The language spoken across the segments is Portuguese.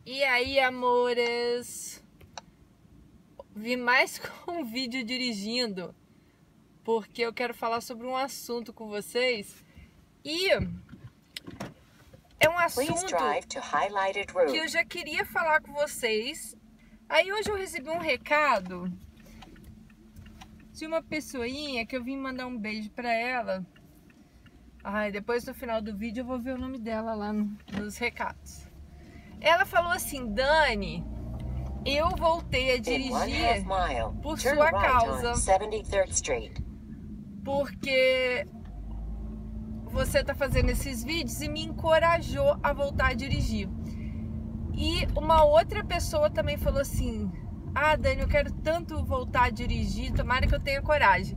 E aí, amores? Vim mais com um vídeo dirigindo, porque eu quero falar sobre um assunto com vocês. E é um assunto que eu já queria falar com vocês. Aí hoje eu recebi um recado de uma pessoinha que eu vim mandar um beijo pra ela. Ai, depois no final do vídeo eu vou ver o nome dela lá nos recados. Ela falou assim: Dani, eu voltei a dirigir por sua causa, porque você tá fazendo esses vídeos e me encorajou a voltar a dirigir. E uma outra pessoa também falou assim: ah, Dani, eu quero tanto voltar a dirigir, tomara que eu tenha coragem.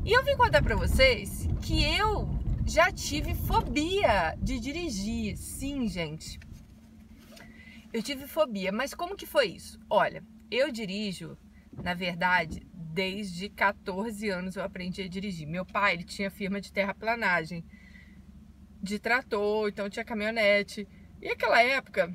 E eu vim contar pra vocês que eu já tive fobia de dirigir. Sim, gente, eu tive fobia. Mas como que foi isso? Olha, eu dirijo, na verdade, desde 14 anos eu aprendi a dirigir. Meu pai, ele tinha firma de terraplanagem, de trator, então tinha caminhonete. E naquela época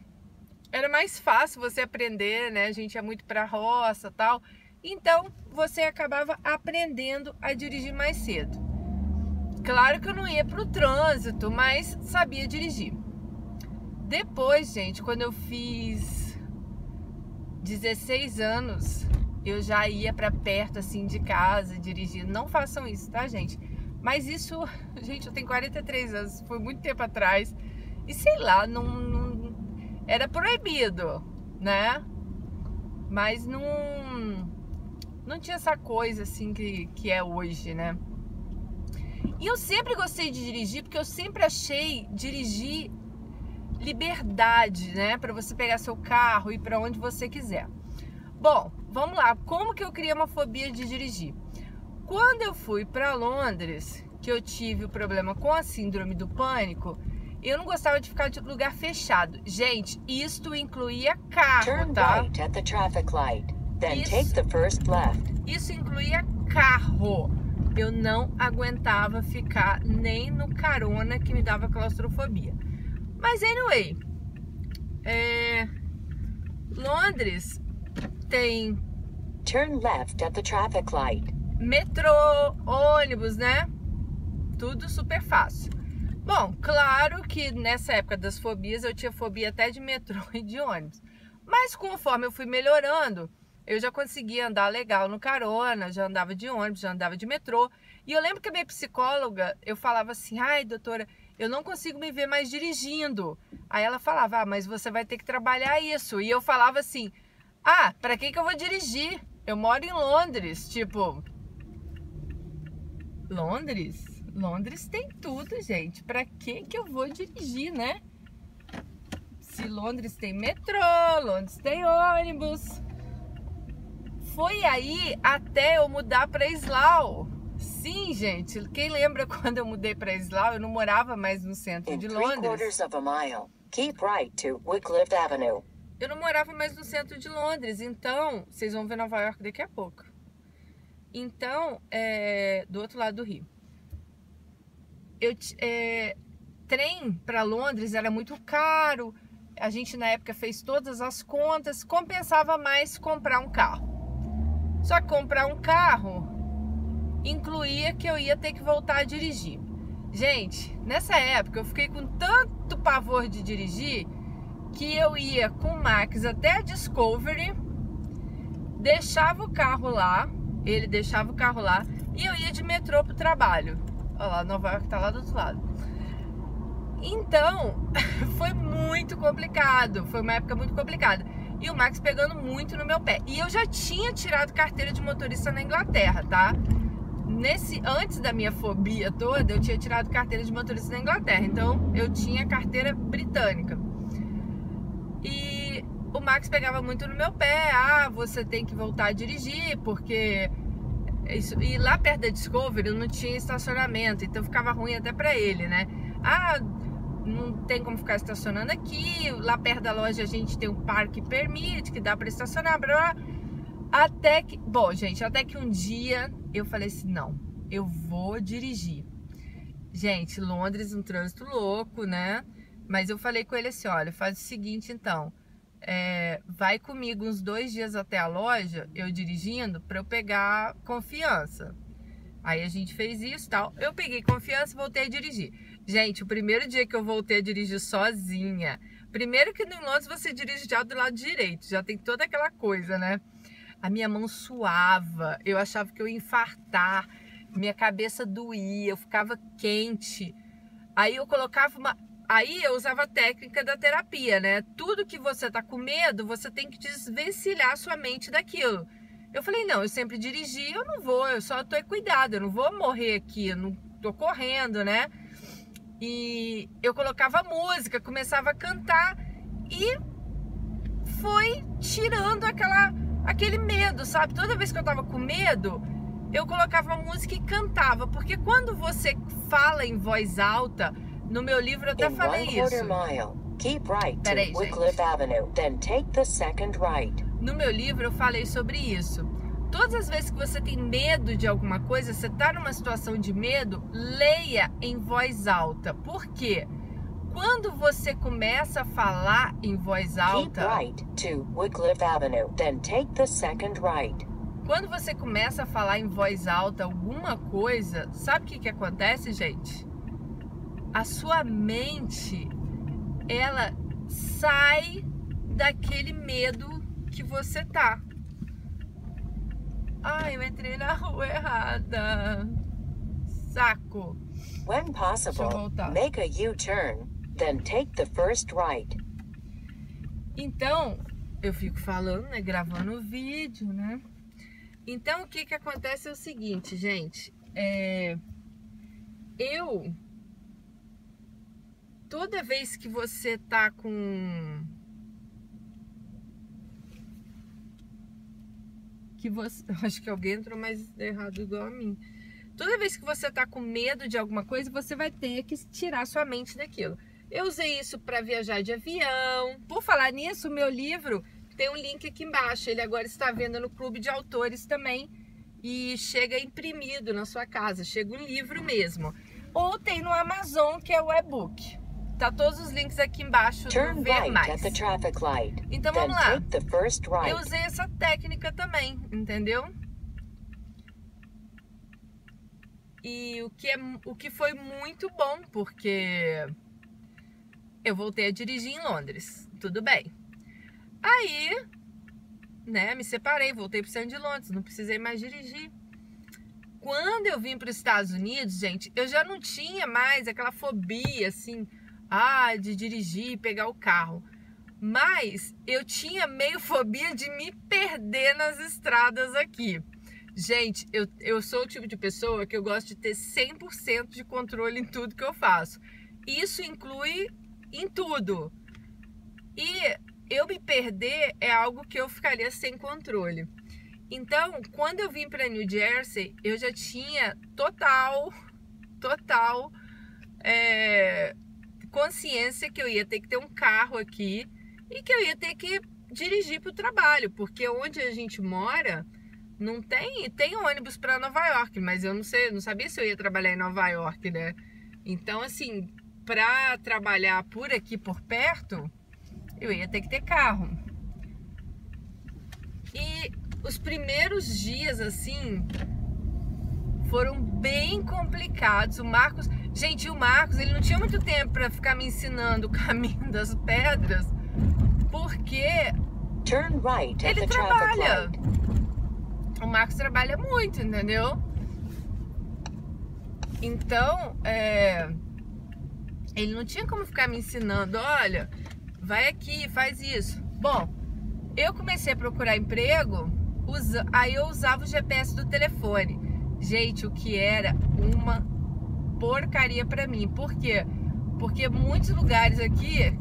era mais fácil você aprender, né? A gente ia muito pra roça e tal. Então você acabava aprendendo a dirigir mais cedo. Claro que eu não ia pro trânsito, mas sabia dirigir. Depois, gente, quando eu fiz 16 anos, eu já ia pra perto, assim, de casa, dirigindo. Não façam isso, tá, gente? Mas isso, gente, eu tenho 43 anos, foi muito tempo atrás. E sei lá, não era proibido, né? Mas não tinha essa coisa, assim, que é hoje, né? E eu sempre gostei de dirigir, porque eu sempre achei dirigir liberdade, né? Para você pegar seu carro e ir para onde você quiser. Bom, vamos lá. Como que eu criei uma fobia de dirigir? Quando eu fui para Londres, que eu tive o problema com a síndrome do pânico, eu não gostava de ficar de lugar fechado. Gente, isto incluía carro, tá? Isso incluía carro. Eu não aguentava ficar nem no carona, que me dava claustrofobia. Mas anyway, Londres tem Turn left at the traffic light. Metrô, ônibus, né? Tudo super fácil. Bom, claro que nessa época das fobias eu tinha fobia até de metrô e de ônibus. Mas conforme eu fui melhorando, eu já conseguia andar legal no carona, já andava de ônibus, já andava de metrô. E eu lembro que a minha psicóloga, eu falava assim: ai, doutora, eu não consigo me ver mais dirigindo. Aí ela falava: ah, mas você vai ter que trabalhar isso. E eu falava assim: ah, pra que eu vou dirigir? Eu moro em Londres. Tipo, Londres tem tudo, gente. Pra que eu vou dirigir, né? Se Londres tem metrô, Londres tem ônibus. Foi aí até eu mudar pra Slough. Sim, gente, quem lembra quando eu mudei para Slough? Eu não morava mais no centro de Londres. Eu não morava mais no centro de Londres, então vocês vão ver Nova York daqui a pouco. Então, do outro lado do rio. Trem para Londres era muito caro. A gente na época fez todas as contas, compensava mais comprar um carro. Só que comprar um carro incluía que eu ia ter que voltar a dirigir. Gente, nessa época eu fiquei com tanto pavor de dirigir que eu ia com o Max até a Discovery, deixava o carro lá, ele deixava o carro lá e eu ia de metrô pro trabalho. Olha lá, Nova York tá lá do outro lado. Então, foi muito complicado, foi uma época muito complicada. E o Max pegando muito no meu pé. E eu já tinha tirado carteira de motorista na Inglaterra, tá? Antes da minha fobia toda, eu tinha tirado carteira de motorista na Inglaterra. Então, eu tinha carteira britânica. E o Max pegava muito no meu pé. Ah, você tem que voltar a dirigir, porque... E lá perto da Discovery não tinha estacionamento, então ficava ruim até pra ele, né? Ah, não tem como ficar estacionando aqui. Lá perto da loja a gente tem um parque permite, que dá pra estacionar, blá, blá. Até que um dia eu falei assim: não, eu vou dirigir. Gente, Londres, um trânsito louco, né? Mas eu falei com ele assim: olha, faz o seguinte então, vai comigo uns 2 dias até a loja, eu dirigindo, para eu pegar confiança. Aí a gente fez isso e tal. Eu peguei confiança e voltei a dirigir. Gente, o primeiro dia que eu voltei a dirigir sozinha, primeiro que no Londres você dirige já do lado direito, já tem toda aquela coisa, né? A minha mão suava, eu achava que eu ia infartar, minha cabeça doía, eu ficava quente. Aí eu colocava Aí eu usava a técnica da terapia, né? Tudo que você tá com medo, você tem que desvencilhar a sua mente daquilo. Eu falei, não, eu sempre dirigi, eu não vou, eu só tô cuidado, eu não vou morrer aqui, eu não tô correndo, né? E eu colocava música, começava a cantar e foi tirando aquele medo, sabe? Toda vez que eu tava com medo, eu colocava música e cantava, porque quando você fala em voz alta, no meu livro eu até falei isso. Keep right to Wycliffe Avenue, then take the second right. No meu livro eu falei sobre isso. Todas as vezes que você tem medo de alguma coisa, você está numa situação de medo, leia em voz alta. Por quê? Quando você começa a falar em voz alta, Keep right to Wycliffe Avenue, then take the second right. Quando você começa a falar em voz alta alguma coisa, sabe o que acontece, gente? A sua mente, ela sai daquele medo que você tá. Ai, eu entrei na rua errada. Saco. When possible, make a U-turn, then take the first right. Então, eu fico falando, né, gravando o vídeo, né? Então, o que acontece é o seguinte, gente. Toda vez que você tá com... Acho que alguém entrou mais errado igual a mim. Toda vez que você tá com medo de alguma coisa, você vai ter que tirar sua mente daquilo. Eu usei isso para viajar de avião. Por falar nisso, o meu livro tem um link aqui embaixo. Ele agora está à venda no Clube de Autores também. E chega imprimido na sua casa. Chega um livro mesmo. Ou tem no Amazon, que é o e-book. Tá todos os links aqui embaixo no Ver Mais. Então vamos lá. Eu usei essa técnica também, entendeu? E o que foi muito bom, porque eu voltei a dirigir em Londres. Tudo bem. Aí, né, me separei, voltei pro centro de Londres, não precisei mais dirigir. Quando eu vim para os Estados Unidos, gente, eu já não tinha mais aquela fobia, assim, de dirigir, pegar o carro. Mas eu tinha meio fobia de me perder nas estradas aqui. Gente, eu sou o tipo de pessoa que eu gosto de ter 100% de controle em tudo que eu faço. Isso inclui em tudo. E eu me perder é algo que eu ficaria sem controle. Então, quando eu vim para New Jersey, eu já tinha total consciência que eu ia ter que ter um carro aqui e que eu ia ter que dirigir para o trabalho, porque onde a gente mora não tem ônibus para Nova York, mas eu não sabia se eu ia trabalhar em Nova York, né? Então, assim, para trabalhar por aqui, por perto, eu ia ter que ter carro. E os primeiros dias, assim, foram bem complicados. O Marcos, ele não tinha muito tempo para ficar me ensinando o caminho das pedras, porque ele trabalha. O Marcos trabalha muito, entendeu? Então, ele não tinha como ficar me ensinando, olha, vai aqui, faz isso. Bom, eu comecei a procurar emprego, aí eu usava o GPS do telefone. Gente, o que era uma porcaria pra mim. Por quê? Porque muitos lugares aqui,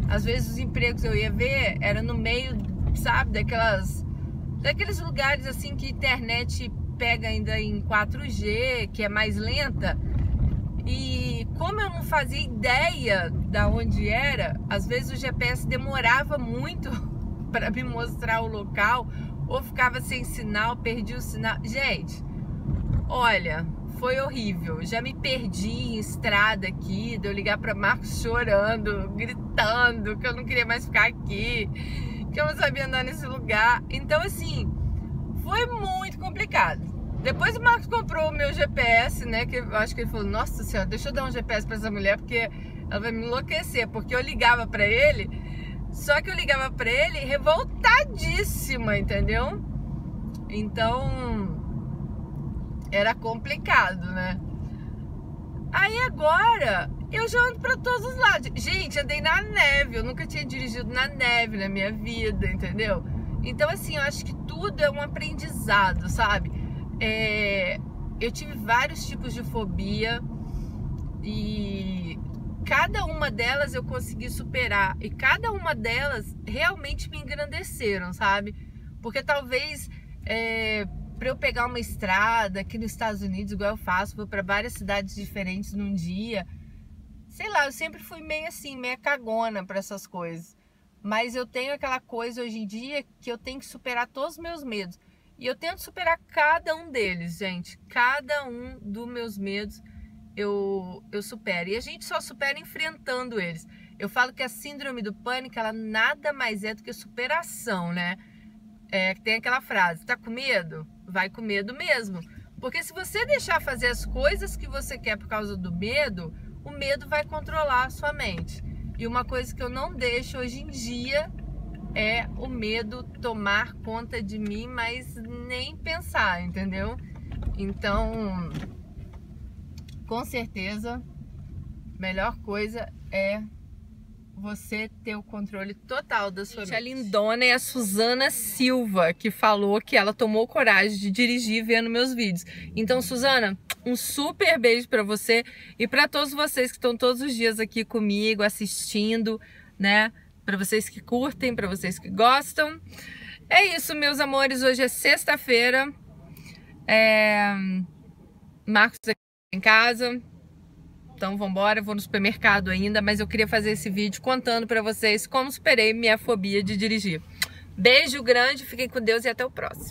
às vezes os empregos eu ia ver, era no meio, sabe, daqueles lugares assim que a internet pega ainda em 4G, que é mais lenta. E como eu não fazia ideia da onde era, às vezes o GPS demorava muito para me mostrar o local, ou ficava sem sinal, perdi o sinal. Gente, olha, foi horrível. Já me perdi em estrada aqui, de eu ligar pra Marcos chorando, gritando que eu não queria mais ficar aqui, que eu não sabia andar nesse lugar. Então, assim, foi muito complicado. Depois o Marcos comprou o meu GPS, né? Que eu acho que ele falou, nossa senhora, deixa eu dar um GPS pra essa mulher, porque ela vai me enlouquecer. Porque eu ligava pra ele, só que eu ligava pra ele revoltadíssima, entendeu? Então, era complicado, né? Aí agora, eu já ando pra todos os lados. Gente, andei na neve, eu nunca tinha dirigido na neve na minha vida, entendeu? Então, assim, eu acho que tudo é um aprendizado, sabe? Eu tive vários tipos de fobia e cada uma delas eu consegui superar. E cada uma delas realmente me engrandeceram, sabe? Porque talvez para eu pegar uma estrada aqui nos Estados Unidos, igual eu faço, vou para várias cidades diferentes num dia. Sei lá, eu sempre fui meio assim, meio cagona para essas coisas. Mas eu tenho aquela coisa hoje em dia que eu tenho que superar todos os meus medos. E eu tento superar cada um deles, gente. Cada um dos meus medos eu supero. E a gente só supera enfrentando eles. Eu falo que a síndrome do pânico, ela nada mais é do que superação, né? Tem aquela frase, tá com medo? Vai com medo mesmo. Porque se você deixar fazer as coisas que você quer por causa do medo, o medo vai controlar a sua mente. E uma coisa que eu não deixo hoje em dia é o medo tomar conta de mim, mas nem pensar, entendeu? Então, com certeza, a melhor coisa é você ter o controle total da sua mente. A lindona é a Suzana Silva, que falou que ela tomou coragem de dirigir vendo meus vídeos. Então, Suzana, um super beijo pra você e pra todos vocês que estão todos os dias aqui comigo, assistindo, né? Pra vocês que curtem, pra vocês que gostam. É isso, meus amores. Hoje é sexta-feira. Marcos aqui em casa. Então vambora, vou no supermercado ainda, mas eu queria fazer esse vídeo contando pra vocês como superei minha fobia de dirigir. Beijo grande, fiquem com Deus e até o próximo.